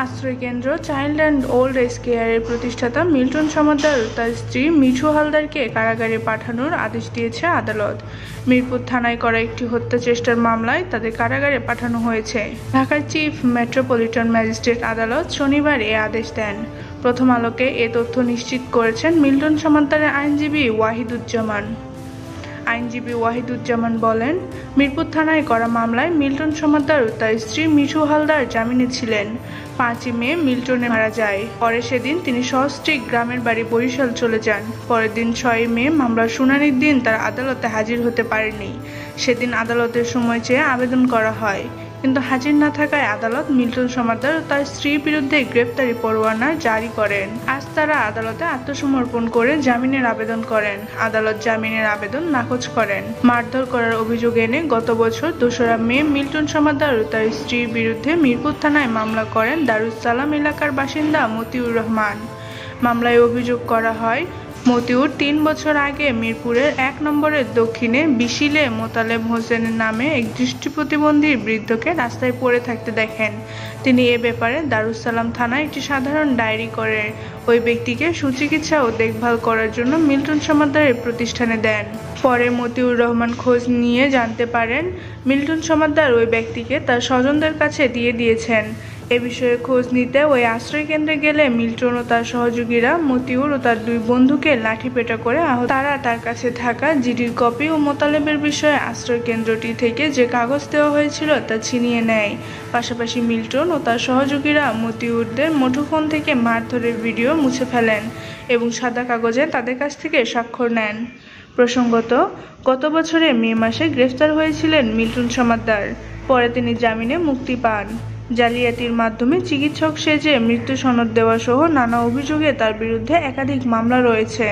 আশ্রয়কেন্দ্র child and old age কেয়ারের প্রতিষ্ঠাতা Milton Samaddar ও তার স্ত্রী মিঠু হালদারকে কারাগারে পাঠানোর আদেশ দিয়েছে আদালত। মিরপুর থানায় করা একটি হত্যা চেষ্টার মামলায় তাদের কারাগারে পাঠানো হয়েছে। ঢাকার চিফ মেট্রোপলিটন ম্যাজিস্ট্রেট আদালত শনিবার এ আদেশ দেন। প্রথম আলোকে এ তথ্য নিশ্চিত করেছেন মিল্টন সমাদ্দারের আইনজীবী ওয়াহিদুজ্জামান বলেন, মিরপুর থানায় করা মামলায় মিল্টন সমাদ্দার ও তার স্ত্রী মিঠু হালদার জামিনে ছিলেন। 5ই মে মিল্টনে মারা যায়। পরে সেদিন তিনি সস্ত্রীক গ্রামের বাড়ি বরিশাল চলে যান। পরের দিন 6ই মে মামলার শুনানির দিন তার আদালতে হাজির হতে পারেনি। সেদিন আদালতের সময় চেয়ে আবেদন করা হয়, কিন্তু হাজির না থাকায় আদালত মিল্টন সমাদ্দার ও তার স্ত্রীর বিরুদ্ধে গ্রেপ্তারি পরোয়ানা জারি করেন। আজ তারা আদালতে আত্মসমর্পণ করে জামিনের আবেদন করেন। আদালত জামিনের আবেদন নাকচ করেন। মারধর করার অভিযোগ এনে গত বছর 2রা মে মিল্টন সমাদ্দার ও তার স্ত্রীর বিরুদ্ধে মিরপুর থানায় মামলা করেন দারুস সালাম এলাকার বাসিন্দা মতিউর রহমান। মামলায় অভিযোগ করা হয়, মতিউর 3 বছর আগে মিরপুরের 1 নম্বরের দক্ষিণে বিশিলে মোতালেব হোসেনের নামে এক দৃষ্টি প্রতিবন্ধী বৃদ্ধকে রাস্তায় পড়ে থাকতে দেখেন। তিনি এ ব্যাপারে দারুস সালাম থানায় একটি সাধারণ ডায়েরি করে ওই ব্যক্তিকে সুচিকিৎসা ও দেখভাল করার জন্য মিল্টন সমাদ্দারের প্রতিষ্ঠানে দেন। পরে মতিউর রহমান খোঁজ নিয়ে জানতে পারেন মিল্টন সমাদ্দার ওই ব্যক্তিকে তার স্বজনদের কাছে দিয়ে দিয়েছেন। এ বিষয়ে খোঁজ নিতে ওই আশ্রয়কেন্দ্রে গেলে মিল্টন ও তার সহযোগীরা মতিউর ও তার 2 বন্ধুকে লাঠিপেটা করে আহত। তারা তার কাছে থাকা জিডির কপি ও মোতালেবের বিষয়ে আশ্রয়কেন্দ্রটি থেকে যে কাগজ দেওয়া হয়েছিল তা ছিনিয়ে নেয়। পাশাপাশি মিল্টন ও তার সহযোগীরা মতিউরদের মুঠোফোন থেকে মারধরের ভিডিও মুছে ফেলেন এবং সাদা কাগজে তাদের কাছ থেকে স্বাক্ষর নেন। প্রসঙ্গত, গত বছরের মে মাসে গ্রেফতার হয়েছিলেন মিল্টন সমাদ্দার। পরে তিনি জামিনে মুক্তি পান। জালিয়াতির মাধ্যমে চিকিৎসক সেজে মৃত্যু সনদ দেওয়া সহ নানা অভিযোগে তার বিরুদ্ধে একাধিক মামলা রয়েছে।